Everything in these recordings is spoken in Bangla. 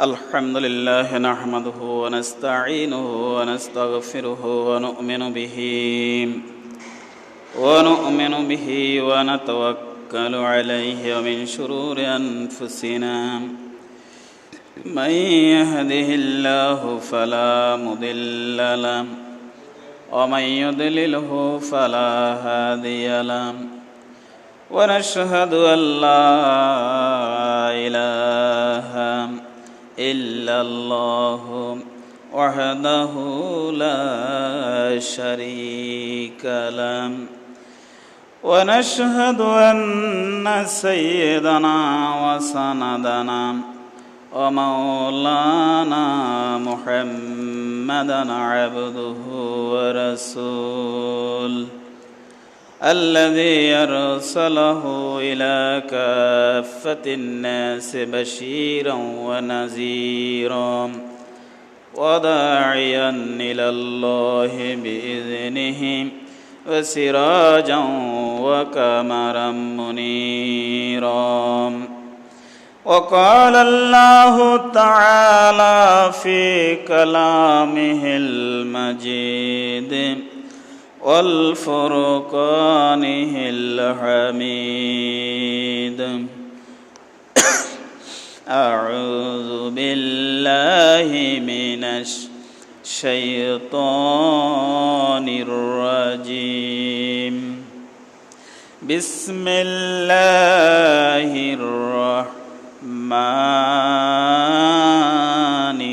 الحمد لله نحمده ونستعينه ونستغفره ونؤمن به ونتوكل عليه ومن شرور أنفسنا من يهده الله فلا مضل له ومن يضلله فلا هادي له ونشهد أن لا إله إلا الله وحده لا شريك له ونشهد أن سيدنا وسندنا ومولانا محمدا عبده ورسوله الذي أرسله إلى كافة الناس بشيرا ونذيرا وداعيا إلى الله بإذنه وسراجا وقمرا منيرا. وقال الله تعالى في كلامه المجيد والفرقانه الحميد أعوذ بالله من الشيطان الرجيم بسم الله الرحمن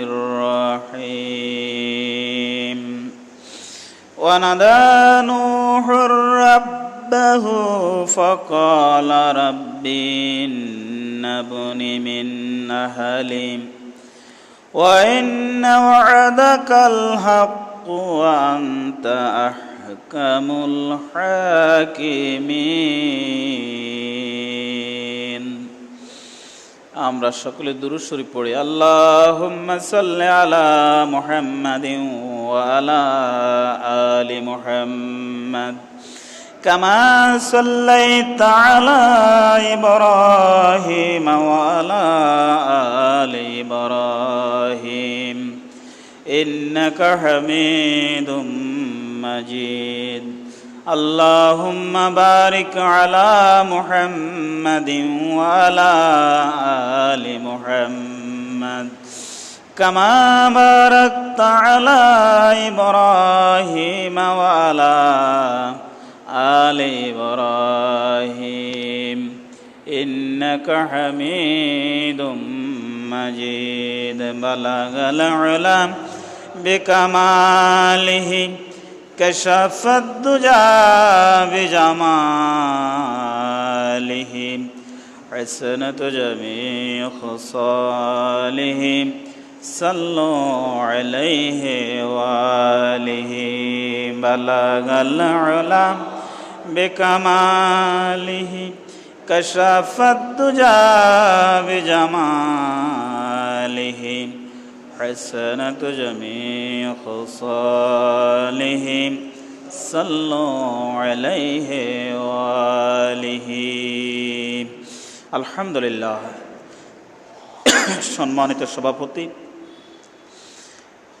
الرحيم ونادى نوح ربه فقال رب إن ابني من أهلي وإن وعدك الحق وأنت أحكم الحاكمين. আমরা সকলে দুরূদ শরীফ পড়ি। আল্লাহুম্মা সাল্লি আলা মুহাম্মাদিন ওয়া আলা আলি মুহাম্মাদ কামা সাল্লাইতা আলা ইব্রাহিম ওয়া আলা আলি ইব্রাহিম ইন্নাকা হামিদুম মাজিদ. اللهم بارك على محمد وعلى آل محمد كما باركت على إبراهيم وعلى آل إبراهيم إنك حميد مجيد. بلغ العلا بكماله كشف الدجى بجماله حسنة جميع خصاله صلوا عليه وآله. بلغ العلا بكماله كشف الدجى بجماله حسنة جميع خصاله صلوا عليه وآله. আলহামদুলিল্লাহ। সম্মানিত সভাপতি,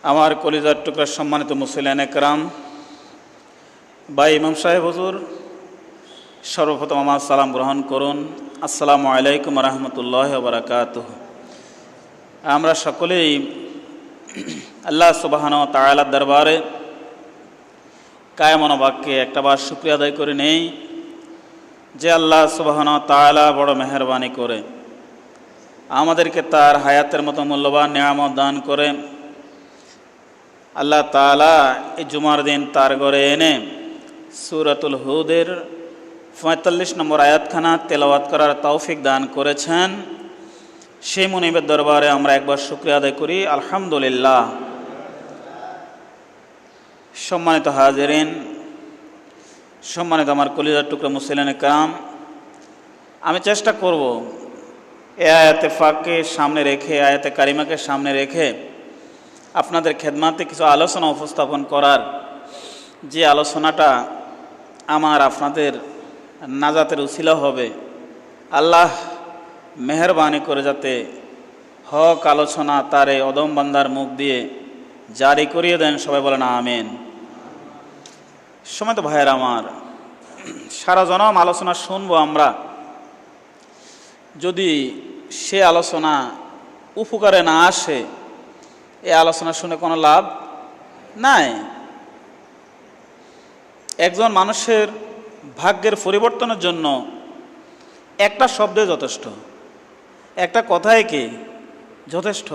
আমার কলিজার টুকরা সম্মানিত মুসলিয়ান একরাম, ভাই ইমাম সাহেব হুজুর, সর্বপ্রথম আমার সালাম গ্রহণ করুন। আসসালামু আলাইকুম রহমতুল্লাহ বারাকাতুহ। আমরা সকলেই আল্লাহ সুবহানাহু ওয়া তাআলার দরবারে কায়মন বাক্যে একটাবার শুকরিয়া আদায় করে নেই যে আল্লাহ সুবহানাহু ওয়া তাআলা বড় মেহেরবানি করে আমাদেরকে তার হায়াতের মতো মূল্যবান নিয়ামত দান করে আল্লাহ তাআলা এই জুমার দিন তার ঘরে এনে সূরাতুল হুদের ৪৫ নম্বর আয়াতখানা তেলাওয়াত করার তৌফিক দান করেছেন। সেই মুনিবের দরবারে আমরা একবার শুকরিয়া আদায় করি, আলহামদুলিল্লাহ। সম্মানিত হাজিরিন, সম্মানিত আমার কলিজার টুকরা মুসলিয়ান کرام, আমি চেষ্টা করব এই আয়াতে ফাককে সামনে রেখে, আয়াতে কারিমাকে সামনে রেখে আপনাদের খেদমাতে কিছু আলোচনা উপস্থাপন করার, যে আলোচনাটা আমার আপনাদের নাজাতের উসিলা হবে। আল্লাহ মেহরবানি করে যাতে হক আলোচনা তার এই অদম বান্দার মুখ দিয়ে জারি করিয়ে দেন। সবাই বলেন আমিন। সময় তো ভাইয়ের আমার, সারা জনম আলোচনা শুনবো আমরা, যদি সে আলোচনা উপকারে না আসে, এই আলোচনা শুনে কোনো লাভ নাই। একজন মানুষের ভাগ্যের পরিবর্তনের জন্য একটা শব্দে যথেষ্ট, একটা কথাই কি যথেষ্ট,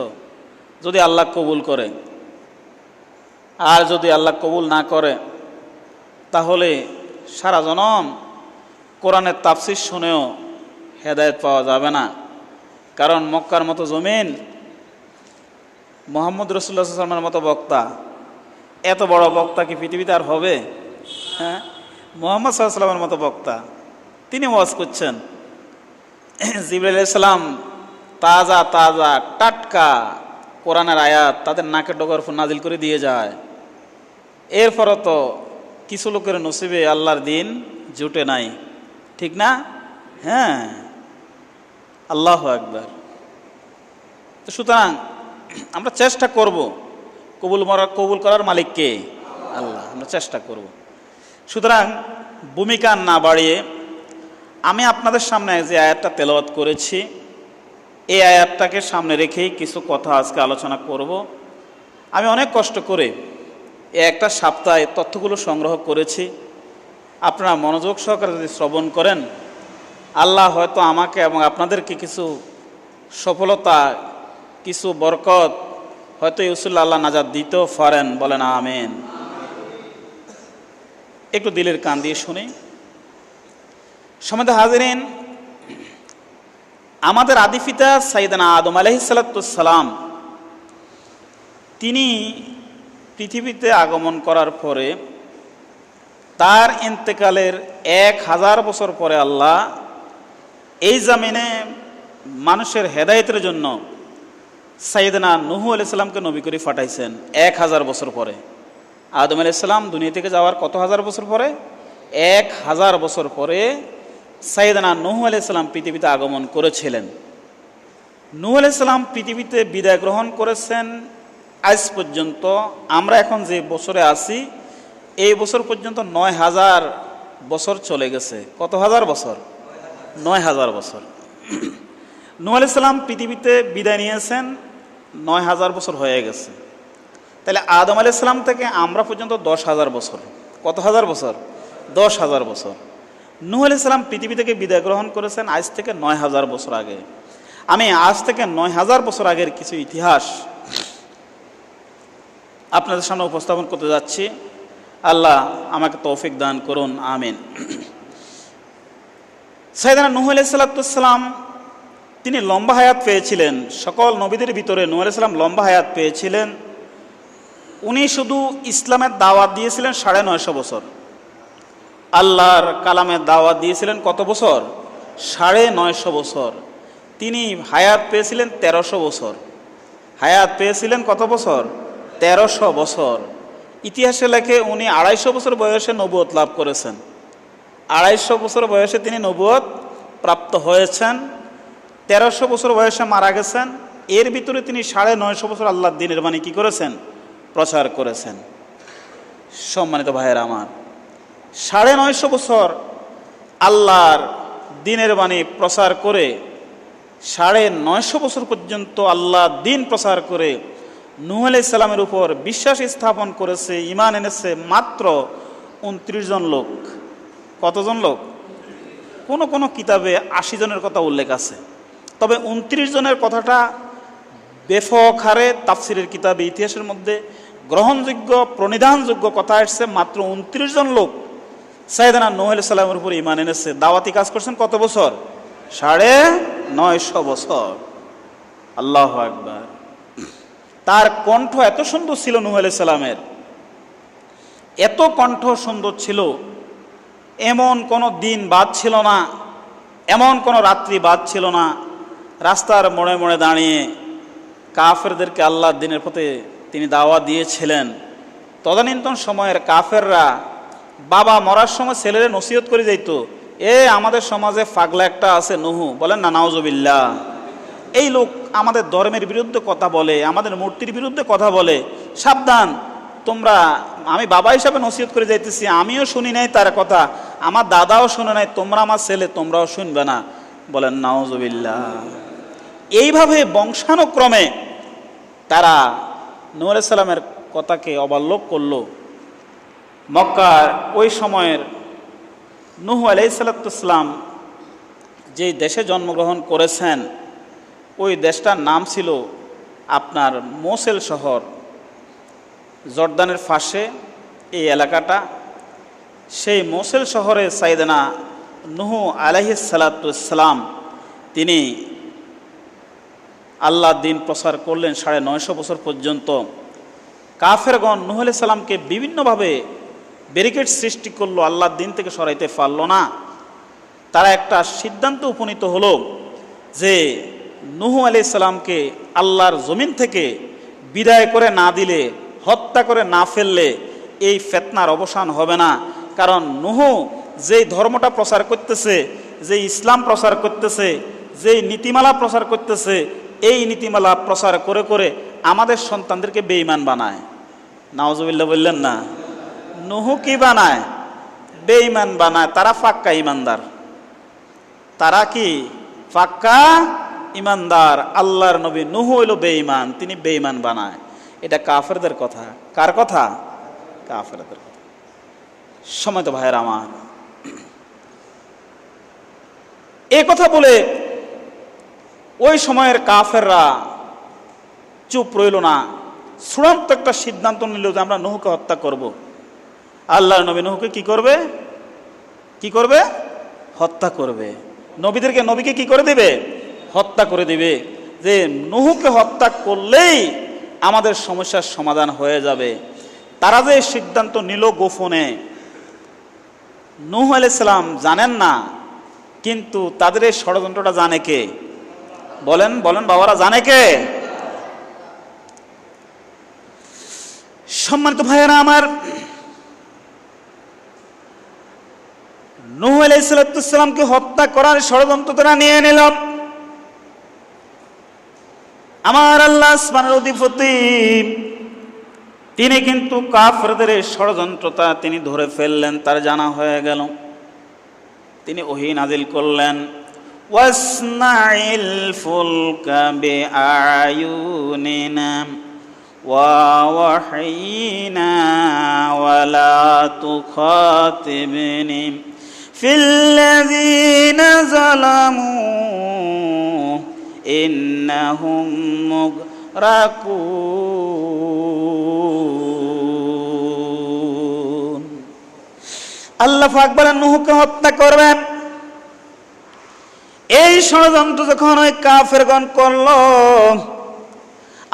যদি আল্লাহ কবুল করে। আর যদি আল্লাহ কবুল না করে, তাহলে সারা জনম কোরআনের তাফসীর শুনেও হেদায়েত পাওয়া যাবে না। কারণ মক্কার মতো জমিন, মুহাম্মদ রাসূলুল্লাহ সাল্লাল্লাহু আলাইহি ওয়াসাল্লামের মতো বক্তা, এত বড় বক্তা কি পৃথিবীতে আর হবে? হ্যাঁ, মুহাম্মদ সাল্লাল্লাহু আলাইহি ওয়াসাল্লামের মতো বক্তা, তিনি ওয়াজ করছেন। জিবরাইল আলাইহিস সালাম তাজা তাজা টাটকা কোরআনের আয়াত তাদের নাকের ডগার উপর নাজিল করে দিয়ে যায়। এরপরও তো কিছু লোকের নসিবে আল্লাহর দিন জুটে নাই, ঠিক না? হ্যাঁ, আল্লাহু আকবার। তো সুতরাং আমরা চেষ্টা করব, কবুল করার মালিক কে? আল্লাহ। আমরা চেষ্টা করব। সুতরাং ভূমিকা না বাড়িয়ে আমি আপনাদের সামনে যে আয়াতটা তেলাওয়াত করেছি, এই আয়াতটাকে সামনে রেখেই কিছু কথা আজকে আলোচনা করব। আমি অনেক কষ্ট করে একটা সপ্তাহে তথ্যগুলো সংগ্রহ করেছি। আপনারা মনোযোগ সহকারে যদি শ্রবণ করেন, আল্লাহ হয়তো আমাকে এবং আপনাদেরকে কিছু সফলতা, কিছু বরকত হয়তো ইউসুল্লাহ আল্লাহ নাজাত দিতেও পারেন। বলেন আমিন। একটু দিলের কান দিয়ে শুনি। সম্মানিত হাজিরিন, আমাদের আদি পিতা সাইয়েদনা আদম আলাইহিস সালাম, তিনি পৃথিবীতে আগমন করার পরে তার ইন্তেকালের 1000 বছর পরে আল্লাহ এই জমিনে মানুষের হেদায়েতের জন্য সাইয়েদনা নূহ আলাইহিস সালামকে নবী করে পাঠাইছেন 1000 বছর পরে। আদম আলাইহিস সালাম দুনিয়া থেকে যাওয়ার কত হাজার বছর পরে? 1000 বছর পরে সাইয়েদনা নূহ আলাইহিস সালাম পৃথিবীতে আগমন করেছিলেন। নূহ আলাইহিস সালাম পৃথিবীতে বিদায় গ্রহণ করেছেন আজ পর্যন্ত। আমরা এখন যে বছরে আছি, এই বছর পর্যন্ত 9000 বছর চলে গেছে। কত হাজার বছর? 9000 বছর। নূহ আলাইহিস সালাম পৃথিবীতে বিদায় নিয়েছেন, 9000 বছর হয়ে গেছে। তাহলে আদম আলাইহিস সালাম থেকে আমরা পর্যন্ত 10,000 বছর। কত হাজার বছর? 10,000 বছর। নূহ আলাইহিস সালাম পৃথিবী থেকে বিদায় গ্রহণ করেছেন আজ থেকে 9000 বছর আগে। আমি আজ থেকে 9000 বছর আগের কিছু ইতিহাস আপনাদের সামনে উপস্থাপন করতে যাচ্ছি। আল্লাহ আমাকে তৌফিক দান করুন, আমিন। সাইয়েদনা নূহ আলাইহিস সালাম তিনি লম্বা হায়াত পেয়েছিলেন। সকল নবীদের ভিতরে নূহ আলাইহিস সালাম লম্বা হায়াত পেয়েছিলেন। উনি শুধু ইসলামের দাওয়াত দিয়েছিলেন 950 বছর। আল্লাহর কালামের দাওয়াত দিয়েছিলেন কত বছর? 950 বছর। তিনি হায়াত পেয়েছিলেন 1300 বছর। হায়াত পেয়েছিলেন কত বছর? 1300 বছর। ইতিহাসে লেখে উনি 250 বছর বয়সে নবুয়ত লাভ করেছেন। 250 বছর বয়সে তিনি নবুয়ত প্রাপ্ত হয়েছেন। 1300 বছর বয়সে মারা গেছেন। এর ভিতরে তিনি 950 বছর আল্লাহর দ্বীনের বাণী কি করেছেন? প্রচার করেছেন। সম্মানিত ভাইয়েরা আমার, 950 বছর আল্লাহর দ্বীনের বাণী প্রচার করে, 950 বছর পর্যন্ত আল্লাহ দ্বীন প্রচার করে নূহ আলাইহিস সালামের উপর বিশ্বাস স্থাপন করেছে, ঈমান এনেছে মাত্র 29 জন লোক। কতজন লোক? কোন কোন কিতাবে 80 জনের কথা উল্লেখ আছে, তবে 29 জনের কথাটা ব্যাপক হারে তাফসিরের কিতাবে, ইতিহাসের মধ্যে গ্রহণযোগ্য, প্রণিধানযোগ্য কথা আসছে। মাত্র 29 জন লোক সাইয়েদনা নূহ আলাইহিস সালামের উপর ঈমান এনেছে। দাওয়াতি কাজ করছেন কত বছর? 950 বছর। আল্লাহু আকবার। তার কণ্ঠ এত সুন্দর ছিল নূহ আলাইহিস সালামের, এত কণ্ঠ সুন্দর ছিল, এমন কোনো দিন বাদ ছিল না, এমন কোনো রাত্রি বাদ ছিল না রাস্তার মোড়ে মোড়ে দাঁড়িয়ে কাফেরদেরকে আল্লাহর দ্বীনের পথে তিনি দাওয়াত দিয়েছিলেন। তদানীন্তন সময়ের কাফেররা বাবা মরার সময় ছেলেরে নসিহত করে যাইতো, আমাদের সমাজে পাগলা একটা আছে নূহ, বলেন না নাউজুবিল্লাহ। এই লোক আমাদের ধর্মের বিরুদ্ধে কথা বলে, আমাদের মূর্তির বিরুদ্ধে কথা বলে, সাবধান তোমরা। আমি বাবা হিসাবে নসিহত করে যাইতেছি, আমিও শুনি নাই তার কথা, আমার দাদাও শুনে নাই, তোমরা আমার ছেলে তোমরাও শুনবে না। বলেন নাউজুবিল্লাহ। এইভাবে বংশানুক্রমে তারা নূহ আলাইহিস সালামের কথাকে অবল্লভ করলো। মক্কার ওই সময়ের নূহ আলাইহিস সালাম যে দেশে জন্মগ্রহণ করেছেন, ওই দেশটার নাম ছিল আপনার মোসেল শহর, জর্দানের পাশে এই এলাকাটা। সেই মোসেল শহরে সাইয়েদনা নূহ আলাইহিস সালাম তিনি আল্লাহর দিন প্রচার করলেন 950 বছর পর্যন্ত। কাফেরগণ নূহ আলাইহিস সালামকে বিভিন্নভাবে ব্যারিকেড সৃষ্টি করলো, আল্লাহর দিন থেকে সরাইতে পারল না। তারা একটা সিদ্ধান্ত উপনীত হলো যে নূহ আলাইহিস সালামকে আল্লাহর জমিন থেকে বিদায় করে না দিলে, হত্যা করে না ফেললে এই ফিতনার অবসান হবে না। কারণ নূহ যেই ধর্মটা প্রচার করতেছে, যেই ইসলাম প্রচার করতেছে, যেই নীতিমালা প্রচার করতেছে, এই নীতিমালা প্রচার করে করে আমাদের সন্তানদেরকে বেঈমান বানায়। নাউজুবিল্লাহ বললেন না? নূহ কি বানায়? বেঈমান বানায়। তারা পাক্কা ইমানদার, তারা কি পাক্কা ইমানদার। আল্লাহর নবী নূহ হইল বেঈমান, তিনি বেঈমান বানায়। এটা কাফেরদের কথা। কার কথা? কাফেরদের কথা। সময়ত ভাইয়েরা আমার, এই কথা বলে ওই সময়ের কাফেররা চুপ রইল না, চূড়ান্ত একটা সিদ্ধান্ত নিল যে আমরা নূহকে হত্যা করব। আল্লাহর নবী নূহকে কি করবে? কি করবে? হত্যা করবে। নবীকে কি করে দিবে? হত্যা করে দিবে। যে নূহকে হত্যা করলেই আমাদের সমস্যার সমাধান হয়ে যাবে। তারা যে সিদ্ধান্ত নিল গোপনে, নূহ আলাইহিস সালাম জানেন না, কিন্তু তাদের এই ষড়যন্ত্রটা জানে কে? বলেন বলেন বাবারা, জানে কে? সম্মানিত ভাইয়েরা আমার, নূহ আলাইহিস সালামকে হত্যা করার ষড়যন্ত্র তারা নিয়ে নিল। আমার আল্লাহ সুবহানাহু অধিপতি তিনি কিন্তু কাফেরদের ষড়যন্ত্রতা তিনি ধরে ফেললেন, তার জানা হয়ে গেল। তিনি ওহী নাজিল করলেন, ওয়াসনাইল ফুলকা বিআয়ুনিনা ওয়া ওয়াহিনা ওয়ালা তুখাতিবনি ফিল্লাযীনা যালামু ইন্নাহুম মুগরাকুন। আল্লাহ পাক বলেন নূহকে হত্যা করবেন। এই ষড়যন্ত্র যখন ওই কাফেরগণ করলো,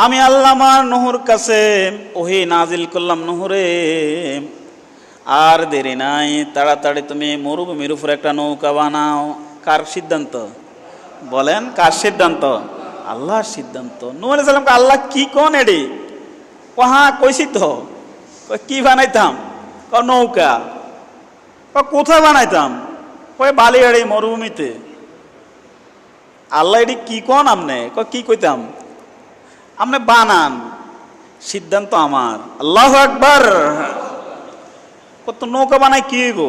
আমি আল্লাহ আমার নূহর কাছে ওহী নাজিল করলাম, নূহরে আর দেরি নাই, তাড়াতাড়ি তুমি মরুভূমির উপর একটা নৌকা বানাও। কার সিদ্ধান্ত? বলেন কার সিদ্ধান্ত? আল্লাহর সিদ্ধান্ত। নূহ আলাইহিস সালামকে আল্লাহ কি কোন এডি? হ্যাঁ কইছি তো। কি বানাইতাম? নৌকা। কোথায় বানাইতাম? বালিয়াড়ি মরুভূমিতে। আল্লাহ এডি কি কোন? আমনে কি কইতাম? আমনে বানান, সিদ্ধান্ত আমার। আল্লাহু আকবার। কত নৌকা বানাই কি হইব?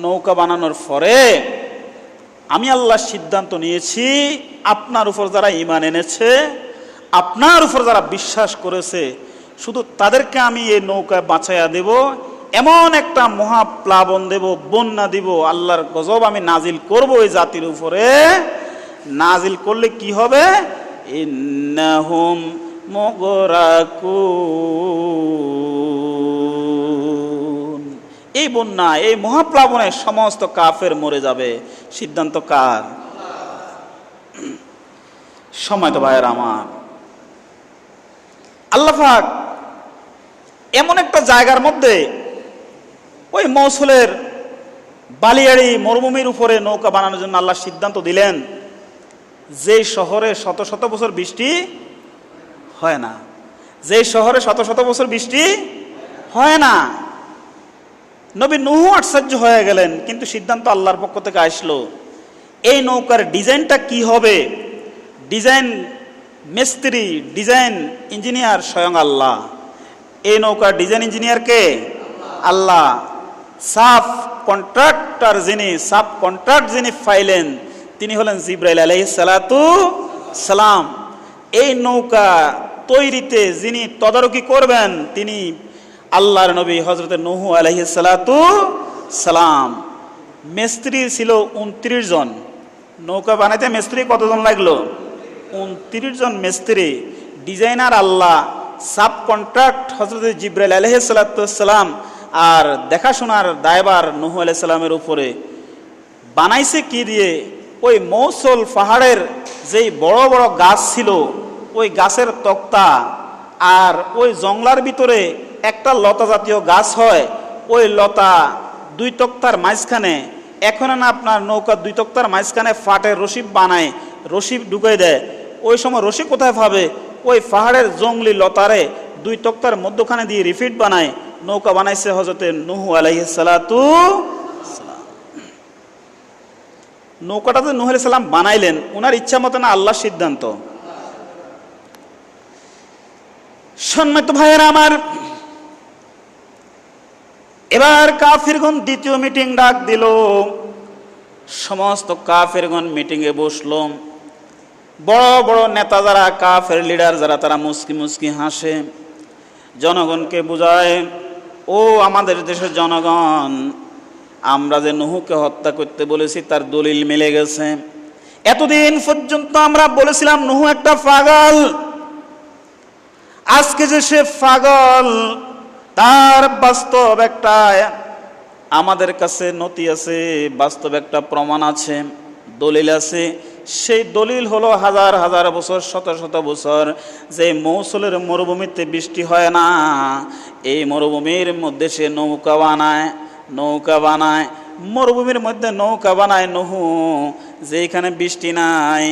নৌকা বানানোর পরে আমি আল্লাহ সিদ্ধান্ত নিয়েছি, আপনার উপর যারা ঈমান এনেছে, আপনার উপর যারা বিশ্বাস করেছে, শুধু তাদেরকে আমি এই নৌকায় বাঁচাইয়া দেব। এমন একটা মহাপ্লাবন দেব, বন্যা দিব, আল্লাহর গজব আমি নাজিল করব এই জাতির উপরে। নাজিল করলে কি হবে? ইন্নাহুম মুগরাকুন। এই বন্যা, এই মহাপ্লাবনে সমস্ত কাফের মরে যাবে। সিদ্ধান্ত কার? সময়ত ভাইয়ের আমার, আল্লাহ পাক এমন একটা জায়গার মধ্যে ওই মৌসুলের বালিয়াড়ি মরুভূমির উপরে নৌকা বানানোর জন্য আল্লাহ সিদ্ধান্ত দিলেন, যে শহরে শত শত বছর বৃষ্টি হয় না, যে শহরে শত শত বছর বৃষ্টি হয় না। নবী নূহ আশ্চর্য হয়ে গেলেন, কিন্তু সিদ্ধান্ত আল্লাহর পক্ষ থেকে আসলো। এই নৌকার ডিজাইনটা কি হবে, ডিজাইন মিস্ত্রি, ডিজাইন ইঞ্জিনিয়ার স্বয়ং আল্লাহ। এই নৌকার ডিজাইন ইঞ্জিনিয়ার কে? আল্লাহ। সাব কন্ট্রাক্টর যিনি ফাইলেন তিনি হলেন জিবরাইল আলাইহিস সালাতু সালাম। এই নৌকা তৈরিতে যিনি তদারকি করবেন তিনি আল্লাহর নবী হযরত নূহ আলাইহিস সালাতু সালাম। মিস্ত্রি ছিল 29 জন। নৌকা বানাইতে মিস্ত্রি কতজন লাগলো? 29 জন মিস্ত্রি। ডিজাইনার আল্লাহ, সাব কন্ট্রাক্ট হযরত জিবরাইল আলাইহিস সালাতু সালাম, আর দেখাশোনার দায়ভার নূহ আলাইহিস সালামের উপরে। বানাইছে কি দিয়ে? ওই মৌসল পাহাড়ের যেই বড় বড় গাছ ছিল ওই গাছের তক্তা, আর ওই জংলার ভিতরে একটা লতা জাতীয় গাছ হয়, ওই লতা 2 তক্তার মাঝখানে, এখন না আপনার নৌকা 2 তক্তার মাঝখানে ফাটের রশি বানায়, রশি ঢুকাই দেয়। ওই সময় রশি কোথায় পাবে? ওই পাহাড়ের জঙ্গলি লতারে 2 তক্তার মধ্যখানে দিয়ে রিফিট বানায় নৌকা বানাইছে হযরত নূহ আলাইহিস সালাতু সালাম। নৌকাটা তো নূহ আলাইহিস সালাম বানাইলেন, ওনার ইচ্ছা মতো না, আল্লাহর সিদ্ধান্ত। সম্মানিত ভাইয়েরা আমার, এবার কাফিরগণ দ্বিতীয় মিটিং ডাক দিল। সমস্ত কাফিরগণ মিটিংয়ে বসলো। বড় বড় নেতা যারা, কাফের লিডার যারা, তারা মুস্কি মুস্কি হাসে, জনগণকে বুঝায়, ও আমাদের দেশের জনগণ, আমরা যে নূহকে হত্যা করতে বলেছি তার দলিল মিলে গেছে। এতদিন পর্যন্ত আমরা বলেছিলাম নূহ একটা পাগল, আজকে যে সে পাগল তার বাস্তব একটা আমাদের কাছে নথি আছে, বাস্তব একটা প্রমাণ আছে, দলিল আছে। সেই দলিল হলো হাজার হাজার বছর, শত শত বছর যে মৌসুলের মরুভূমিতে বৃষ্টি হয় না, এই মরুভূমির মধ্যে সে নৌকা বানায়, মরুভূমির মধ্যে নৌকা বানায় নূহ, যেখানে বৃষ্টি নাই,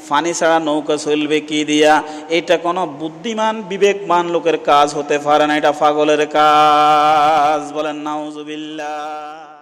পানি ছাড়া নৌকা চলবে কি দিয়া? এটা কোনো বুদ্ধিমান বিবেকবান লোকের কাজ হতে পারে না, এটা পাগলের কাজ। বলেন নাউজুবিল্লাহ।